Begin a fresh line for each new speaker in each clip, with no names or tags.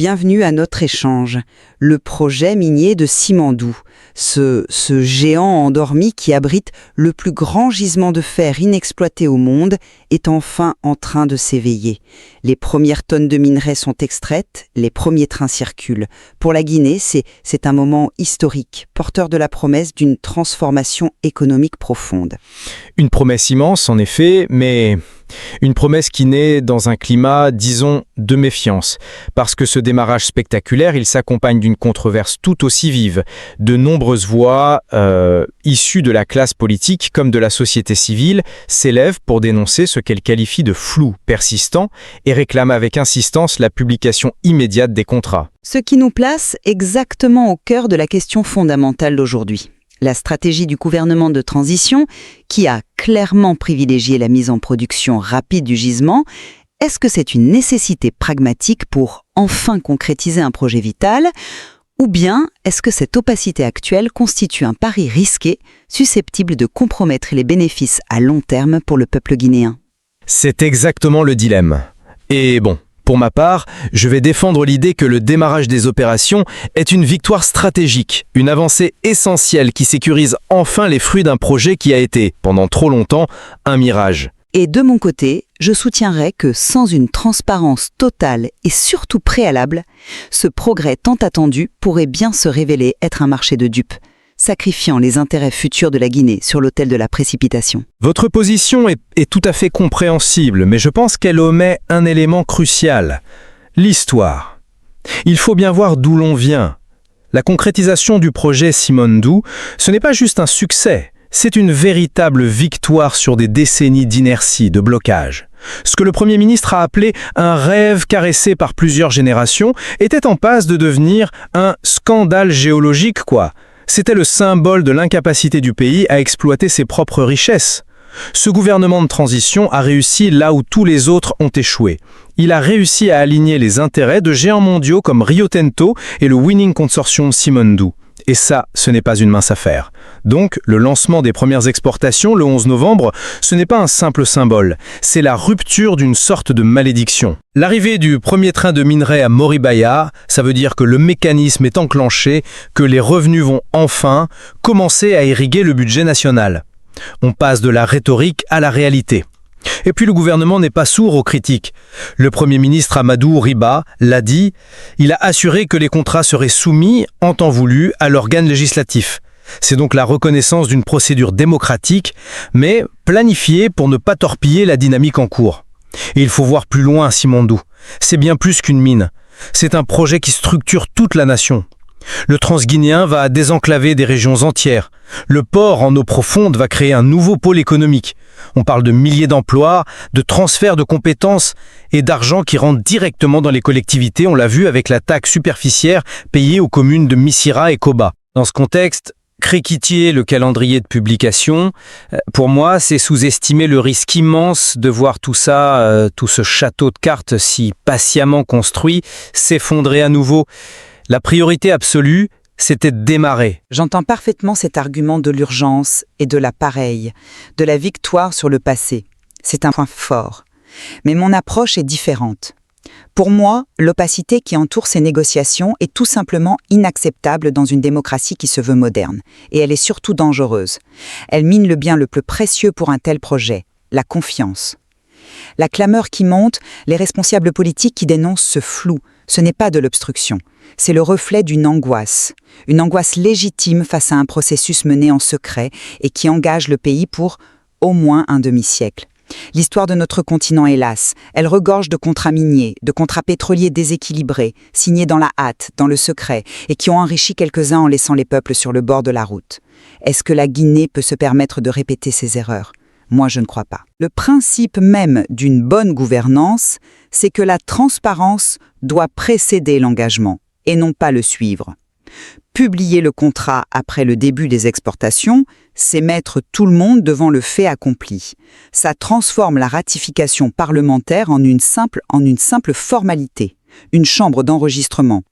bienvenue à notre échange. Le projet minier de Simandou, ce géant endormi qui abrite le plus grand gisement de fer inexploité au monde, est enfin en train de s'éveiller. Les premières tonnes de minerais sont extraites, les premiers trains circulent. Pour la Guinée, c'est un moment historique, porteur de la promesse d'une transformation économique profonde.
Une promesse immense, en effet, mais une promesse qui naît dans un climat, disons, de méfiance. Parce que ce démarrage spectaculaire, il s'accompagne d'une controverse tout aussi vive. De nombreuses voix, issues de la classe politique comme de la société civile, s'élèvent pour dénoncer ce qu'elle qualifie de flou persistant et réclament avec insistance la publication immédiate des contrats.
Ce qui nous place exactement au cœur de la question fondamentale d'aujourd'hui. La stratégie du gouvernement de transition, qui a clairement privilégié la mise en production rapide du gisement, est-ce que c'est une nécessité pragmatique pour enfin concrétiser un projet vital, ou bien est-ce que cette opacité actuelle constitue un pari risqué, susceptible de compromettre les bénéfices à long terme pour le peuple guinéen ?
C'est exactement le dilemme. Et bon, pour ma part, je vais défendre l'idée que le démarrage des opérations est une victoire stratégique, une avancée essentielle qui sécurise enfin les fruits d'un projet qui a été, pendant trop longtemps, un mirage.
Et de mon côté, je soutiendrai que sans une transparence totale et surtout préalable, ce progrès tant attendu pourrait bien se révéler être un marché de dupes, sacrifiant les intérêts futurs de la Guinée sur l'autel de la précipitation.
Votre position est tout à fait compréhensible, mais je pense qu'elle omet un élément crucial, l'histoire. Il faut bien voir d'où l'on vient. La concrétisation du projet Simandou, ce n'est pas juste un succès, c'est une véritable victoire sur des décennies d'inertie, de blocage. Ce que le Premier ministre a appelé un rêve caressé par plusieurs générations était en passe de devenir un scandale géologique, quoi. C'était le symbole de l'incapacité du pays à exploiter ses propres richesses. Ce gouvernement de transition a réussi là où tous les autres ont échoué. Il a réussi à aligner les intérêts de géants mondiaux comme Rio Tinto et le Winning Consortium Simandou. Et ça, ce n'est pas une mince affaire. Donc, le lancement des premières exportations le 11 novembre, ce n'est pas un simple symbole, c'est la rupture d'une sorte de malédiction. L'arrivée du premier train de minerais à Moribaya, ça veut dire que le mécanisme est enclenché, que les revenus vont enfin commencer à irriguer le budget national. On passe de la rhétorique à la réalité. Et puis le gouvernement n'est pas sourd aux critiques. Le Premier ministre Amadou Riba l'a dit, il a assuré que les contrats seraient soumis, en temps voulu, à l'organe législatif. C'est donc la reconnaissance d'une procédure démocratique, mais planifiée pour ne pas torpiller la dynamique en cours. Et il faut voir plus loin Simandou. C'est bien plus qu'une mine. C'est un projet qui structure toute la nation. Le transguinéen va désenclaver des régions entières. Le port en eau profonde va créer un nouveau pôle économique. On parle de milliers d'emplois, de transferts de compétences et d'argent qui rentre directement dans les collectivités. On l'a vu avec la taxe superficiaire payée aux communes de Missira et Koba. Dans ce contexte, critiquer le calendrier de publication, pour moi, c'est sous-estimer le risque immense de voir tout ça, tout ce château de cartes si patiemment construit, s'effondrer à nouveau. La priorité absolue, c'était de démarrer.
J'entends parfaitement cet argument de l'urgence et de la pareille, de la victoire sur le passé. C'est un point fort. Mais mon approche est différente. Pour moi, l'opacité qui entoure ces négociations est tout simplement inacceptable dans une démocratie qui se veut moderne. Et elle est surtout dangereuse. Elle mine le bien le plus précieux pour un tel projet, la confiance. La clameur qui monte, les responsables politiques qui dénoncent ce flou, ce n'est pas de l'obstruction. C'est le reflet d'une angoisse légitime face à un processus mené en secret et qui engage le pays pour au moins un demi-siècle. L'histoire de notre continent, hélas, elle regorge de contrats miniers, de contrats pétroliers déséquilibrés, signés dans la hâte, dans le secret, et qui ont enrichi quelques-uns en laissant les peuples sur le bord de la route. Est-ce que la Guinée peut se permettre de répéter ces erreurs ? Moi, je ne crois pas. Le principe même d'une bonne gouvernance, c'est que la transparence doit précéder l'engagement et non pas le suivre. Publier le contrat après le début des exportations, c'est mettre tout le monde devant le fait accompli. Ça transforme la ratification parlementaire en une simple formalité, une chambre d'enregistrement.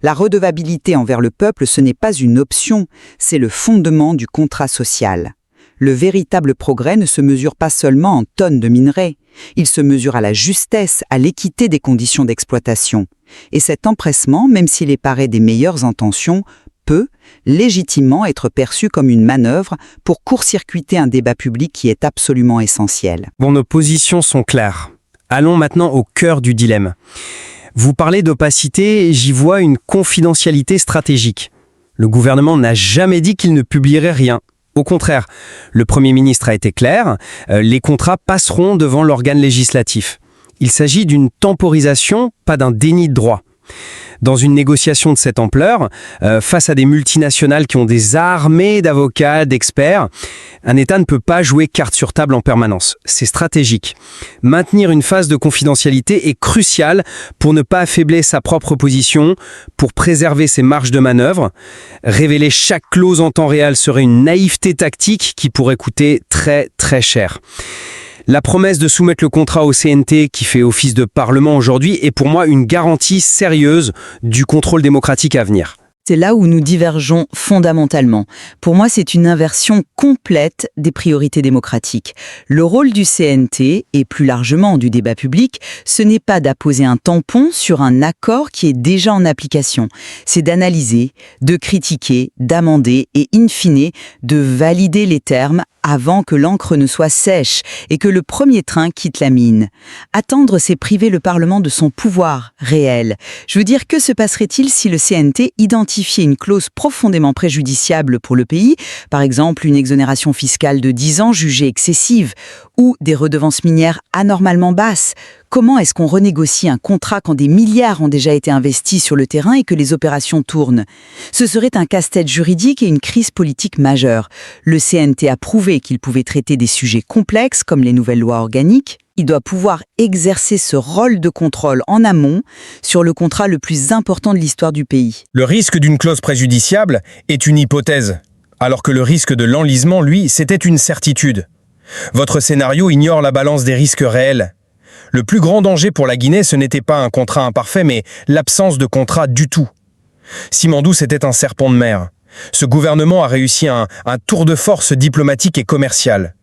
La redevabilité envers le peuple, ce n'est pas une option, c'est le fondement du contrat social. Le véritable progrès ne se mesure pas seulement en tonnes de minerais, Il se mesure à la justesse, à l'équité des conditions d'exploitation. Et cet empressement, même s'il est paré des meilleures intentions, peut légitimement être perçu comme une manœuvre pour court-circuiter un débat public qui est absolument essentiel.
Bon, nos positions sont claires. Allons maintenant au cœur du dilemme. Vous parlez d'opacité, j'y vois une confidentialité stratégique. Le gouvernement n'a jamais dit qu'il ne publierait rien. Au contraire, le Premier ministre a été clair, les contrats passeront devant l'organe législatif. Il s'agit d'une temporisation, pas d'un déni de droit. Dans une négociation de cette ampleur, face à des multinationales qui ont des armées d'avocats, d'experts, un État ne peut pas jouer carte sur table en permanence. C'est stratégique. Maintenir une phase de confidentialité est crucial pour ne pas affaiblir sa propre position, pour préserver ses marges de manœuvre. Révéler chaque clause en temps réel serait une naïveté tactique qui pourrait coûter très très cher. La promesse de soumettre le contrat au CNT qui fait office de Parlement aujourd'hui est pour moi une garantie sérieuse du contrôle démocratique à venir.
C'est là où nous divergeons fondamentalement. Pour moi, c'est une inversion complète des priorités démocratiques. Le rôle du CNT, et plus largement du débat public, ce n'est pas d'apposer un tampon sur un accord qui est déjà en application. C'est d'analyser, de critiquer, d'amender et, in fine, de valider les termes avant que l'encre ne soit sèche et que le premier train quitte la mine. Attendre, c'est priver le Parlement de son pouvoir réel. Je veux dire, que se passerait-il si le CNT identifiait une clause profondément préjudiciable pour le pays, par exemple une exonération fiscale de 10 ans jugée excessive, ou des redevances minières anormalement basses? Comment est-ce qu'on renégocie un contrat quand des milliards ont déjà été investis sur le terrain et que les opérations tournent? Ce serait un casse-tête juridique et une crise politique majeure. Le CNT a prouvé qu'il pouvait traiter des sujets complexes comme les nouvelles lois organiques. Il doit pouvoir exercer ce rôle de contrôle en amont sur le contrat le plus important de l'histoire du pays.
Le risque d'une clause préjudiciable est une hypothèse, alors que le risque de l'enlisement, lui, c'était une certitude. Votre scénario ignore la balance des risques réels. Le plus grand danger pour la Guinée, ce n'était pas un contrat imparfait, mais l'absence de contrat du tout. Simandou, c'était un serpent de mer. Ce gouvernement a réussi un tour de force diplomatique et commercial.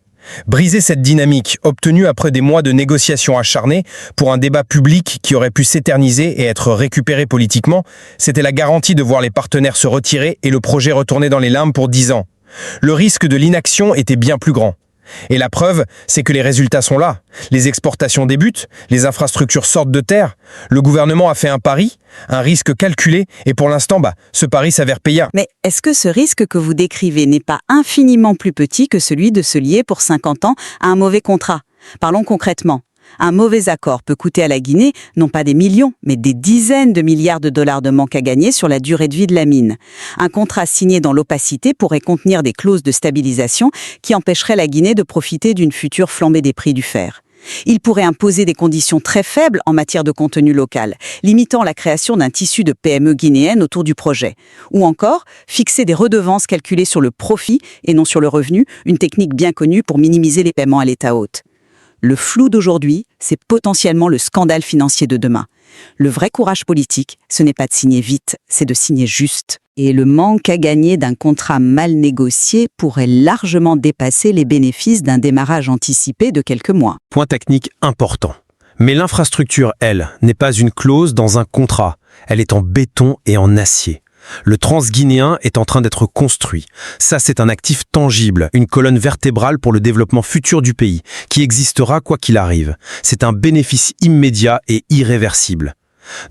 Briser cette dynamique, obtenue après des mois de négociations acharnées, pour un débat public qui aurait pu s'éterniser et être récupéré politiquement, c'était la garantie de voir les partenaires se retirer et le projet retourner dans les limbes pour 10 ans. Le risque de l'inaction était bien plus grand. Et la preuve, c'est que les résultats sont là. Les exportations débutent, les infrastructures sortent de terre. Le gouvernement a fait un pari, un risque calculé, et pour l'instant, ce pari s'avère payant.
Mais est-ce que ce risque que vous décrivez n'est pas infiniment plus petit que celui de se lier pour 50 ans à un mauvais contrat? Parlons concrètement. Un mauvais accord peut coûter à la Guinée non pas des millions, mais des dizaines de milliards de dollars de manque à gagner sur la durée de vie de la mine. Un contrat signé dans l'opacité pourrait contenir des clauses de stabilisation qui empêcheraient la Guinée de profiter d'une future flambée des prix du fer. Il pourrait imposer des conditions très faibles en matière de contenu local, limitant la création d'un tissu de PME guinéennes autour du projet. Ou encore, fixer des redevances calculées sur le profit et non sur le revenu, une technique bien connue pour minimiser les paiements à l'État hôte. Le flou d'aujourd'hui, c'est potentiellement le scandale financier de demain. Le vrai courage politique, ce n'est pas de signer vite, c'est de signer juste. Et le manque à gagner d'un contrat mal négocié pourrait largement dépasser les bénéfices d'un démarrage anticipé de quelques mois.
Point technique important. Mais l'infrastructure, elle, n'est pas une clause dans un contrat. Elle est en béton et en acier. Le transguinéen est en train d'être construit. Ça, c'est un actif tangible, une colonne vertébrale pour le développement futur du pays, qui existera quoi qu'il arrive. C'est un bénéfice immédiat et irréversible.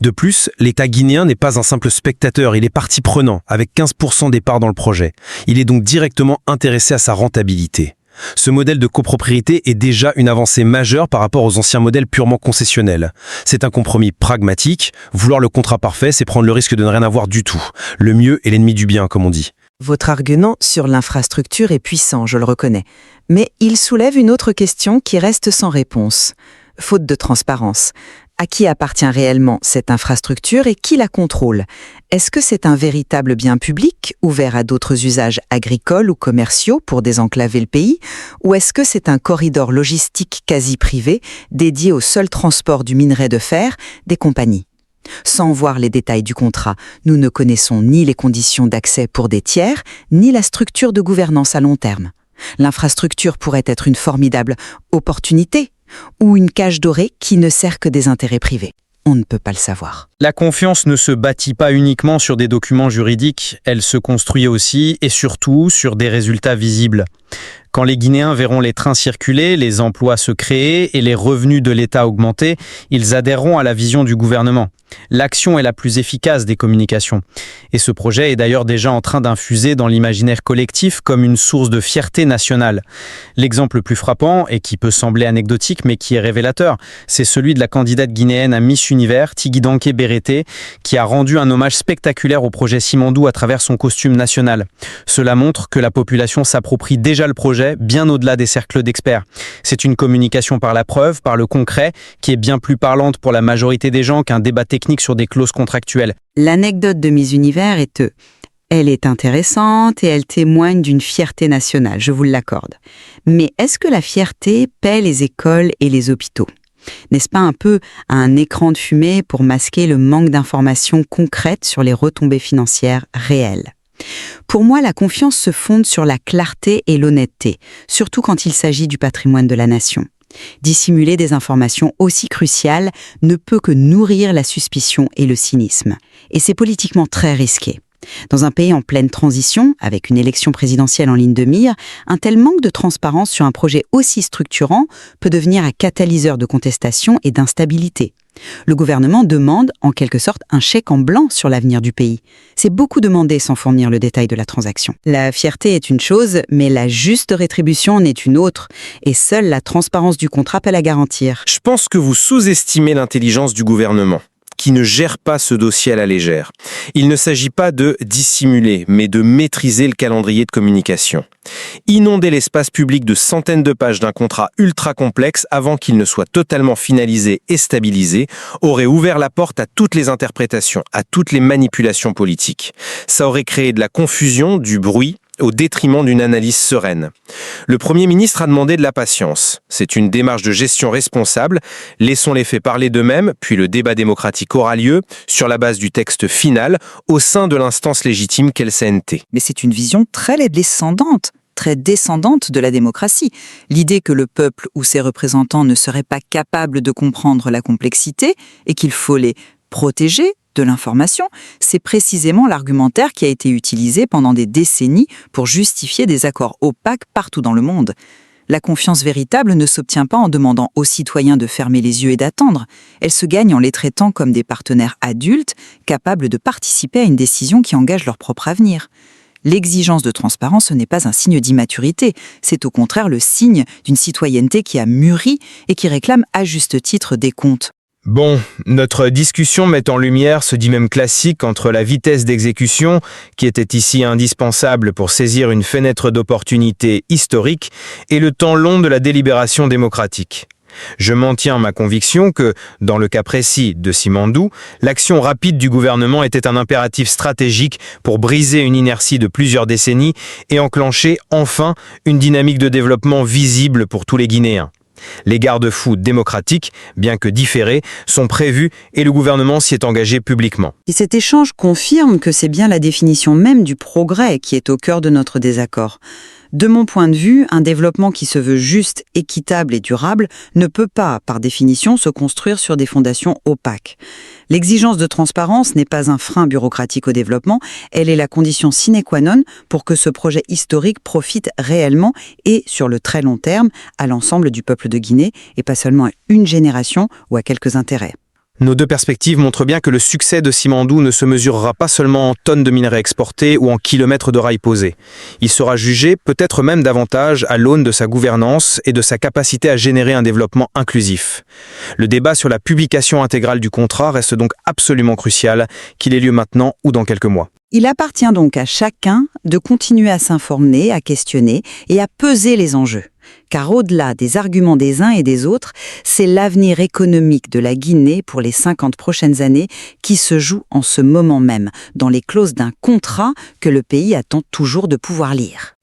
De plus, l'État guinéen n'est pas un simple spectateur, il est partie prenante, avec 15% des parts dans le projet. Il est donc directement intéressé à sa rentabilité. Ce modèle de copropriété est déjà une avancée majeure par rapport aux anciens modèles purement concessionnels. C'est un compromis pragmatique. Vouloir le contrat parfait, c'est prendre le risque de ne rien avoir du tout. Le mieux est l'ennemi du bien, comme on dit.
Votre argument sur l'infrastructure est puissant, je le reconnais. Mais il soulève une autre question qui reste sans réponse. Faute de transparence. À qui appartient réellement cette infrastructure et qui la contrôle? Est-ce que c'est un véritable bien public, ouvert à d'autres usages agricoles ou commerciaux pour désenclaver le pays? Ou est-ce que c'est un corridor logistique quasi privé, dédié au seul transport du minerai de fer des compagnies? Sans voir les détails du contrat, nous ne connaissons ni les conditions d'accès pour des tiers, ni la structure de gouvernance à long terme. L'infrastructure pourrait être une formidable opportunité, Ou une cage dorée qui ne sert que des intérêts privés? On ne peut pas le savoir.
La confiance ne se bâtit pas uniquement sur des documents juridiques, elle se construit aussi et surtout sur des résultats visibles. Quand les Guinéens verront les trains circuler, les emplois se créer et les revenus de l'État augmenter, ils adhéreront à la vision du gouvernement. L'action est la plus efficace des communications. Et ce projet est d'ailleurs déjà en train d'infuser dans l'imaginaire collectif comme une source de fierté nationale. L'exemple le plus frappant, et qui peut sembler anecdotique mais qui est révélateur, c'est celui de la candidate guinéenne à Miss Univers, Tigui Berete, qui a rendu un hommage spectaculaire au projet Simandou à travers son costume national. Cela montre que la population s'approprie déjà le projet bien au-delà des cercles d'experts. C'est une communication par la preuve, par le concret, qui est bien plus parlante pour la majorité des gens qu'un débat technique sur des clauses contractuelles.
L'anecdote de Miss Univers est elle est intéressante et elle témoigne d'une fierté nationale, je vous l'accorde. Mais est-ce que la fierté paie les écoles et les hôpitaux? N'est-ce pas un peu un écran de fumée pour masquer le manque d'informations concrètes sur les retombées financières réelles? Pour moi, la confiance se fonde sur la clarté et l'honnêteté, surtout quand il s'agit du patrimoine de la nation. Dissimuler des informations aussi cruciales ne peut que nourrir la suspicion et le cynisme. Et c'est politiquement très risqué. Dans un pays en pleine transition, avec une élection présidentielle en ligne de mire, un tel manque de transparence sur un projet aussi structurant peut devenir un catalyseur de contestation et d'instabilité. Le gouvernement demande, en quelque sorte, un chèque en blanc sur l'avenir du pays. C'est beaucoup demander sans fournir le détail de la transaction. La fierté est une chose, mais la juste rétribution en est une autre, et seule la transparence du contrat peut la garantir.
Je pense que vous sous-estimez l'intelligence du gouvernement, qui ne gère pas ce dossier à la légère. Il ne s'agit pas de dissimuler, mais de maîtriser le calendrier de communication. Inonder l'espace public de centaines de pages d'un contrat ultra complexe avant qu'il ne soit totalement finalisé et stabilisé aurait ouvert la porte à toutes les interprétations, à toutes les manipulations politiques. Ça aurait créé de la confusion, du bruit, au détriment d'une analyse sereine. Le Premier ministre a demandé de la patience. C'est une démarche de gestion responsable. Laissons les faits parler d'eux-mêmes, puis le débat démocratique aura lieu sur la base du texte final au sein de l'instance légitime qu'est le CNT.
Mais c'est une vision très descendante de la démocratie. L'idée que le peuple ou ses représentants ne seraient pas capables de comprendre la complexité et qu'il faut les protéger de l'information, c'est précisément l'argumentaire qui a été utilisé pendant des décennies pour justifier des accords opaques partout dans le monde. La confiance véritable ne s'obtient pas en demandant aux citoyens de fermer les yeux et d'attendre. Elle se gagne en les traitant comme des partenaires adultes, capables de participer à une décision qui engage leur propre avenir. L'exigence de transparence, ce n'est pas un signe d'immaturité, c'est au contraire le signe d'une citoyenneté qui a mûri et qui réclame à juste titre des comptes.
Bon, notre discussion met en lumière ce dilemme classique entre la vitesse d'exécution, qui était ici indispensable pour saisir une fenêtre d'opportunité historique, et le temps long de la délibération démocratique. Je maintiens ma conviction que, dans le cas précis de Simandou, l'action rapide du gouvernement était un impératif stratégique pour briser une inertie de plusieurs décennies et enclencher enfin une dynamique de développement visible pour tous les Guinéens. Les garde-fous démocratiques, bien que différés, sont prévus et le gouvernement s'y est engagé publiquement.
Et cet échange confirme que c'est bien la définition même du progrès qui est au cœur de notre désaccord. De mon point de vue, un développement qui se veut juste, équitable et durable ne peut pas, par définition, se construire sur des fondations opaques. L'exigence de transparence n'est pas un frein bureaucratique au développement, elle est la condition sine qua non pour que ce projet historique profite réellement et, sur le très long terme, à l'ensemble du peuple de Guinée et pas seulement à une génération ou à quelques intérêts.
Nos deux perspectives montrent bien que le succès de Simandou ne se mesurera pas seulement en tonnes de minerais exportés ou en kilomètres de rails posés. Il sera jugé, peut-être même davantage, à l'aune de sa gouvernance et de sa capacité à générer un développement inclusif. Le débat sur la publication intégrale du contrat reste donc absolument crucial, qu'il ait lieu maintenant ou dans quelques mois.
Il appartient donc à chacun de continuer à s'informer, à questionner et à peser les enjeux. Car au-delà des arguments des uns et des autres, c'est l'avenir économique de la Guinée pour les 50 prochaines années qui se joue en ce moment même, dans les clauses d'un contrat que le pays attend toujours de pouvoir lire.